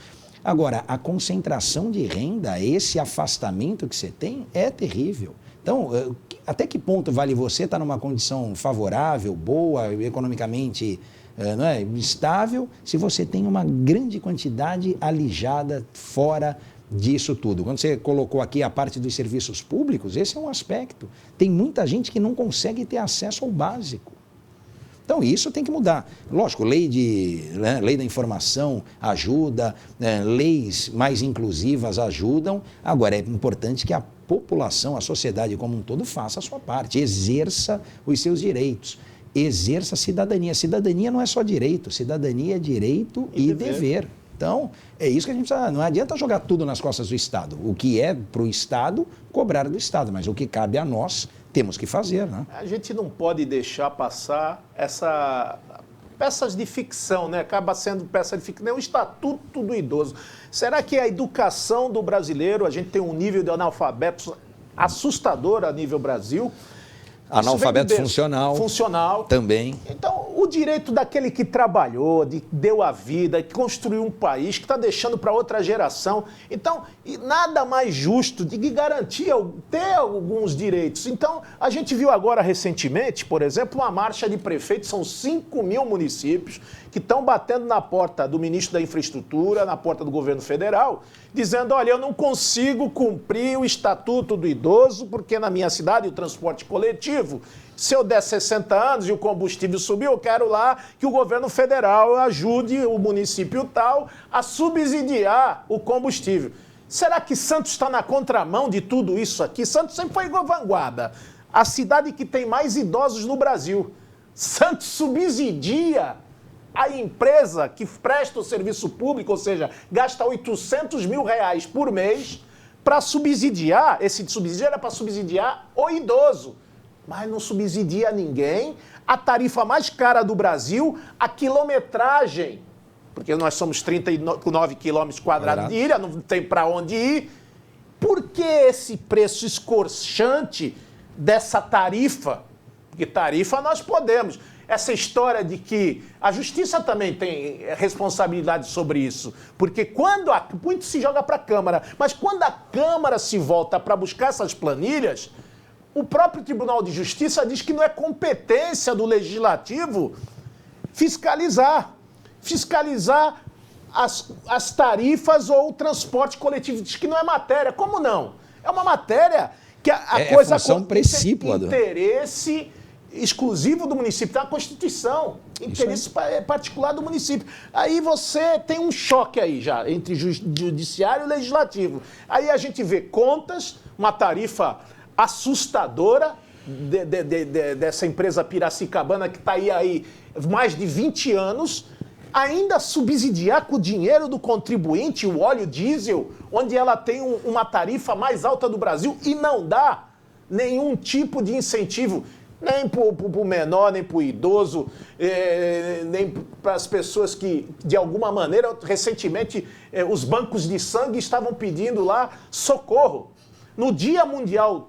Agora, a concentração de renda, esse afastamento que você tem, é terrível. Então, até que ponto vale você estar numa condição favorável, boa, economicamente estável, se você tem uma grande quantidade alijada fora disso tudo? Quando você colocou aqui a parte dos serviços públicos, esse é um aspecto. Tem muita gente que não consegue ter acesso ao básico. Então, isso tem que mudar. Lógico, lei da informação ajuda, leis mais inclusivas ajudam. Agora, é importante que a população, a sociedade como um todo, faça a sua parte, exerça os seus direitos, exerça a cidadania. Cidadania não é só direito, cidadania é direito e dever. Então, é isso que a gente precisa. Não adianta jogar tudo nas costas do Estado. O que é para o Estado, cobrar do Estado, mas o que cabe a nós, temos que fazer, né? A gente não pode deixar passar peças de ficção, né? Acaba sendo peça de ficção, é o Estatuto do Idoso. Será que a educação do brasileiro, a gente tem um nível de analfabetos assustador a nível Brasil? Analfabeto funcional. Funcional. Também. Então, o direito daquele que trabalhou, deu a vida, que construiu um país, que está deixando para outra geração. Então, nada mais justo de garantir ter alguns direitos. Então, a gente viu agora recentemente, por exemplo, uma marcha de prefeitos, são 5.000 municípios que estão batendo na porta do ministro da Infraestrutura, na porta do governo federal, dizendo, olha, eu não consigo cumprir o Estatuto do Idoso, porque na minha cidade o transporte coletivo, se eu der 60 anos e o combustível subir, eu quero lá que o governo federal ajude o município tal a subsidiar o combustível. Será que Santos está na contramão de tudo isso aqui? Santos sempre foi vanguarda, a cidade que tem mais idosos no Brasil. Santos subsidia a empresa que presta o serviço público, ou seja, gasta R$800 mil por mês para subsidiar, esse subsídio era para subsidiar o idoso, mas não subsidia ninguém, a tarifa mais cara do Brasil, a quilometragem, porque nós somos 39 quilômetros quadrados de ilha, não tem para onde ir. Por que esse preço escorchante dessa tarifa? Porque tarifa nós podemos. Essa história de que a justiça também tem responsabilidade sobre isso, porque muito se joga para a Câmara, mas quando a Câmara se volta para buscar essas planilhas, o próprio Tribunal de Justiça diz que não é competência do Legislativo fiscalizar as tarifas ou o transporte coletivo. Diz que não é matéria. Como não? É uma matéria que a coisa... função precípua. Interesse exclusivo do município. Está na Constituição. Interesse particular do município. Aí você tem um choque aí já entre judiciário e legislativo. Aí a gente vê contas, uma tarifa assustadora dessa empresa Piracicabana que está aí mais de 20 anos, ainda subsidiar com o dinheiro do contribuinte o óleo diesel, onde ela tem uma tarifa mais alta do Brasil e não dá nenhum tipo de incentivo, nem para o menor, nem para o idoso, nem para as pessoas que, de alguma maneira, recentemente, os bancos de sangue estavam pedindo lá socorro. No Dia Mundial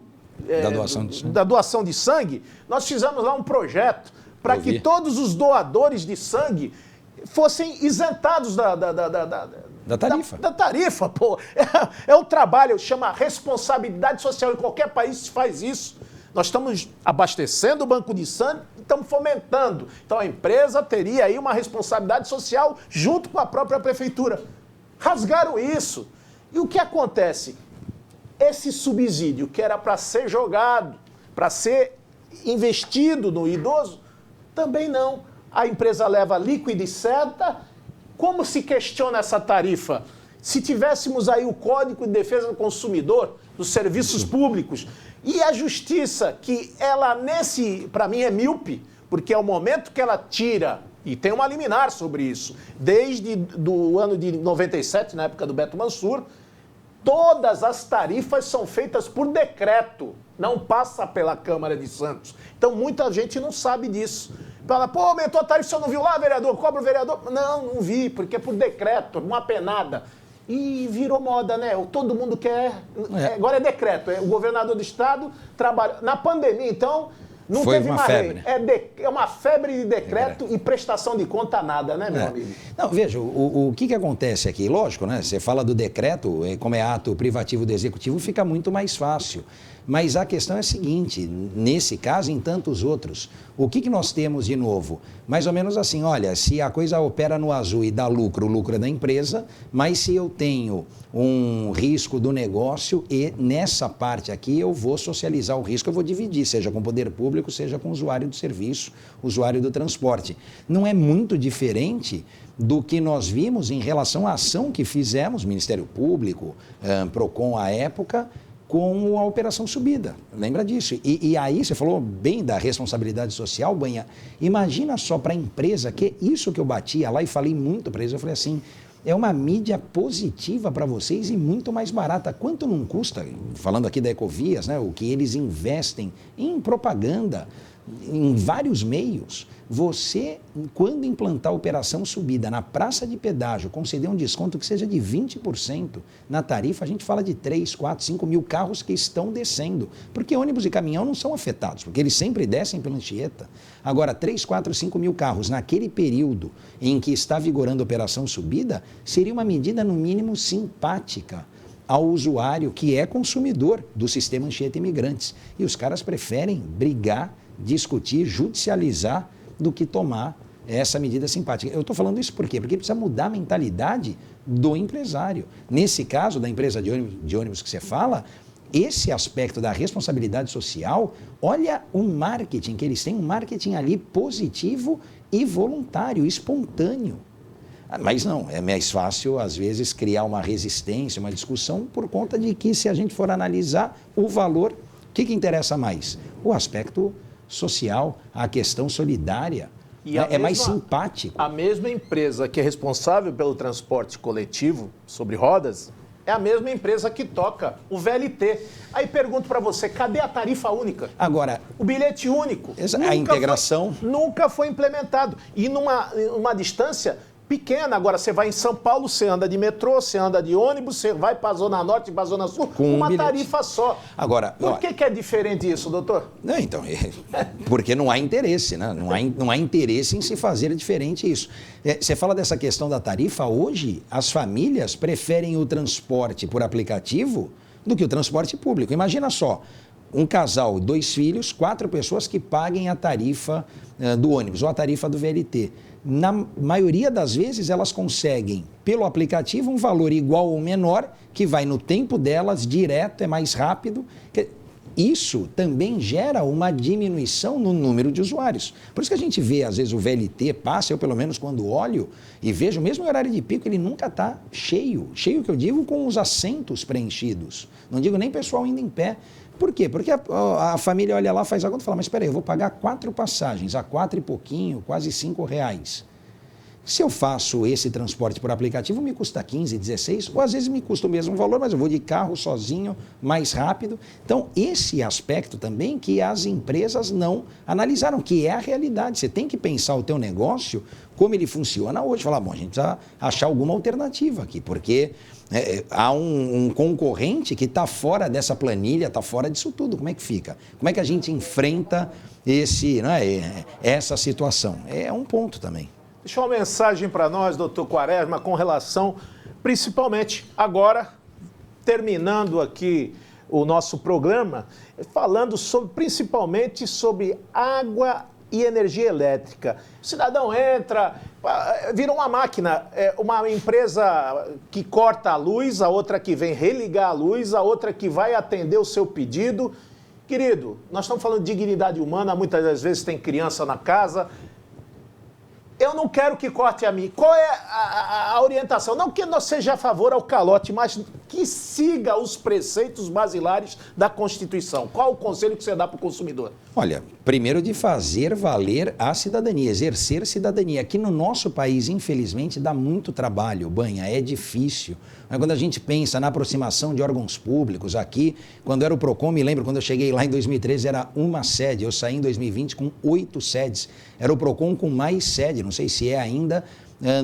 da doação de sangue, nós fizemos lá um projeto para que todos os doadores de sangue fossem isentados da tarifa. Da tarifa, pô. É um trabalho, chama responsabilidade social. Em qualquer país se faz isso. Nós estamos abastecendo o banco de sangue e estamos fomentando. Então a empresa teria aí uma responsabilidade social junto com a própria prefeitura. Rasgaram isso. E o que acontece? Esse subsídio que era para ser jogado, para ser investido no idoso, também não. A empresa leva líquido e seta. Como se questiona essa tarifa? Se tivéssemos aí o Código de Defesa do Consumidor, dos serviços públicos, e a Justiça, que ela para mim é míope, porque é o momento que ela tira, e tem uma liminar sobre isso, desde do ano de 97, na época do Beto Mansur, todas as tarifas são feitas por decreto, não passa pela Câmara de Santos. Então muita gente não sabe disso. Fala, pô, aumentou a tarifa, você não viu lá, vereador? Cobra o vereador? Não vi, porque é por decreto, uma penada. E virou moda, né? Todo mundo quer... Agora é decreto, o governador do estado trabalha... Na pandemia, então, não foi teve uma mais febre. É uma febre de decreto e prestação de conta nada, né, meu amigo? Não, veja, o que acontece aqui? Lógico, né? Você fala do decreto, como é ato privativo do executivo, fica muito mais fácil. Mas a questão é a seguinte, nesse caso e em tantos outros, o que nós temos de novo? Mais ou menos assim, olha, se a coisa opera no azul e dá lucro, o lucro é da empresa, mas se eu tenho um risco do negócio e nessa parte aqui eu vou socializar o risco, eu vou dividir, seja com o poder público, seja com o usuário do serviço, usuário do transporte. Não é muito diferente do que nós vimos em relação à ação que fizemos, Ministério Público, Procon à época, com a operação subida. Lembra disso? E aí você falou bem da responsabilidade social, Banha. Imagina só para a empresa, que isso que eu batia lá e falei muito para eles, eu falei assim, é uma mídia positiva para vocês e muito mais barata. Quanto não custa, falando aqui da Ecovias, né, o que eles investem em propaganda, em vários meios, você, quando implantar a operação subida na praça de pedágio, conceder um desconto que seja de 20% na tarifa, a gente fala de 3, 4, 5 mil carros que estão descendo. Porque ônibus e caminhão não são afetados, porque eles sempre descem pela Anchieta. Agora, 3, 4, 5 mil carros naquele período em que está vigorando a operação subida, seria uma medida, no mínimo, simpática ao usuário que é consumidor do sistema Anchieta Imigrantes. E os caras preferem brigar, discutir, judicializar do que tomar essa medida simpática. Eu estou falando isso por quê? Porque precisa mudar a mentalidade do empresário. Nesse caso, da empresa de ônibus que você fala, esse aspecto da responsabilidade social, olha o marketing que eles têm, um marketing ali positivo e voluntário, espontâneo. Mas não, é mais fácil, às vezes, criar uma resistência, uma discussão, por conta de que, se a gente for analisar o valor, o que interessa mais? O aspecto social, a questão solidária, é mais simpático. A mesma empresa que é responsável pelo transporte coletivo sobre rodas é a mesma empresa que toca o VLT. Aí pergunto para você, cadê a tarifa única? Agora, o bilhete único. A integração nunca foi implementado. E numa distância pequena. Agora, você vai em São Paulo, você anda de metrô, você anda de ônibus, você vai para a Zona Norte, para a Zona Sul, com uma tarifa só. Agora, por que é diferente isso, doutor? Não, então, porque não há interesse, né? Não há interesse em se fazer diferente isso. Você fala dessa questão da tarifa, hoje as famílias preferem o transporte por aplicativo do que o transporte público. Imagina só, um casal, 2 filhos, 4 pessoas que paguem a tarifa do ônibus ou a tarifa do VLT. Na maioria das vezes, elas conseguem, pelo aplicativo, um valor igual ou menor, que vai no tempo delas, direto, é mais rápido. Isso também gera uma diminuição no número de usuários. Por isso que a gente vê, às vezes, o VLT passa, eu pelo menos quando olho e vejo, mesmo em horário de pico, ele nunca está cheio. Cheio que eu digo com os assentos preenchidos. Não digo nem pessoal indo em pé. Por quê? Porque a família olha lá, faz a conta e fala, mas espera aí, eu vou pagar 4 passagens, a 4 e pouquinho, quase R$5. Se eu faço esse transporte por aplicativo, me custa 15, 16, ou às vezes me custa o mesmo valor, mas eu vou de carro sozinho, mais rápido. Então, esse aspecto também que as empresas não analisaram, que é a realidade. Você tem que pensar o teu negócio, como ele funciona hoje. Falar, bom, a gente precisa achar alguma alternativa aqui, porque há um concorrente que está fora dessa planilha, está fora disso tudo. Como é que fica? Como é que a gente enfrenta essa situação? É um ponto também. Deixa uma mensagem para nós, doutor Quaresma, com relação, principalmente agora, terminando aqui o nosso programa, falando principalmente sobre água e energia elétrica. O cidadão entra, vira uma máquina, uma empresa que corta a luz, a outra que vem religar a luz, a outra que vai atender o seu pedido. Querido, nós estamos falando de dignidade humana, muitas das vezes tem criança na casa. Eu não quero que corte a mim. Qual é a orientação? Não que nós seja a favor ao calote, mas que siga os preceitos basilares da Constituição. Qual o conselho que você dá para o consumidor? Olha, primeiro de fazer valer a cidadania, exercer cidadania. Aqui no nosso país, infelizmente, dá muito trabalho, Banha, é difícil. Mas quando a gente pensa na aproximação de órgãos públicos aqui, quando era o PROCON, me lembro, quando eu cheguei lá em 2013, era uma sede. Eu saí em 2020 com 8 sedes. Era o PROCON com mais sede, não sei se é ainda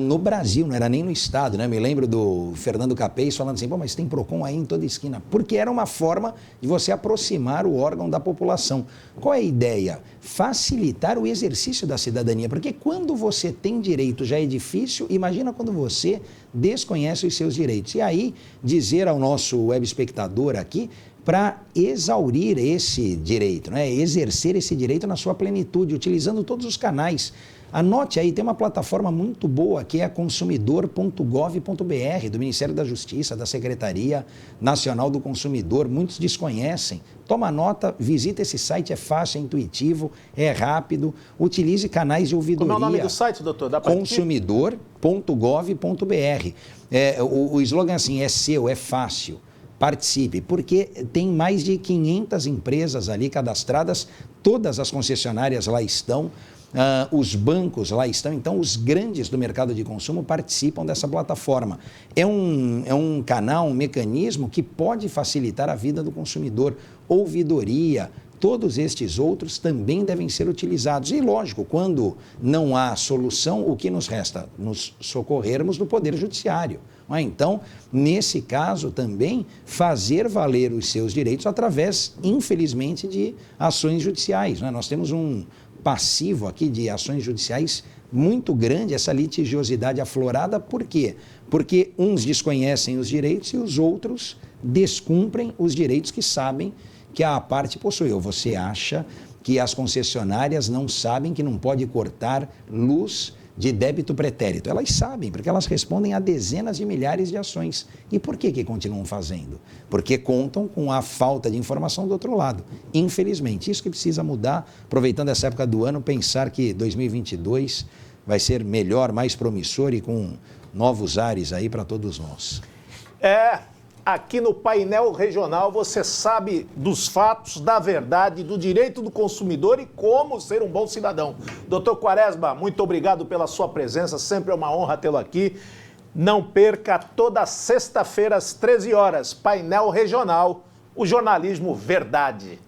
no Brasil, não era nem no estado, né? Me lembro do Fernando Capês falando assim, pô, mas tem PROCON aí em toda esquina, porque era uma forma de você aproximar o órgão da população. Qual é a ideia? Facilitar o exercício da cidadania, porque quando você tem direito já é difícil, imagina quando você desconhece os seus direitos. E aí, dizer ao nosso web espectador aqui, para exaurir esse direito, né? Exercer esse direito na sua plenitude, utilizando todos os canais. Anote aí, tem uma plataforma muito boa que é a consumidor.gov.br, do Ministério da Justiça, da Secretaria Nacional do Consumidor. Muitos desconhecem. Toma nota, visita esse site, é fácil, é intuitivo, é rápido. Utilize canais de ouvidoria. Como é o nome do site, doutor? Consumidor.gov.br. O slogan assim, é seu, é fácil. Participe, porque tem mais de 500 empresas ali cadastradas, todas as concessionárias lá estão, os bancos lá estão, então os grandes do mercado de consumo participam dessa plataforma. É um canal, um mecanismo que pode facilitar a vida do consumidor. Ouvidoria, todos estes outros também devem ser utilizados. E, lógico, quando não há solução, o que nos resta? Nos socorrermos no Poder Judiciário. Então, nesse caso também, fazer valer os seus direitos através, infelizmente, de ações judiciais. Nós temos um passivo aqui de ações judiciais muito grande, essa litigiosidade aflorada. Por quê? Porque uns desconhecem os direitos e os outros descumprem os direitos que sabem que a parte possui. Ou você acha que as concessionárias não sabem que não pode cortar luz de débito pretérito? Elas sabem, porque elas respondem a dezenas de milhares de ações. E por que continuam fazendo? Porque contam com a falta de informação do outro lado. Infelizmente, isso que precisa mudar, aproveitando essa época do ano, pensar que 2022 vai ser melhor, mais promissor e com novos ares aí para todos nós. Aqui no painel regional você sabe dos fatos, da verdade, do direito do consumidor e como ser um bom cidadão. Doutor Quaresma, muito obrigado pela sua presença, sempre é uma honra tê-lo aqui. Não perca toda sexta-feira às 13 horas, painel regional, o jornalismo verdade.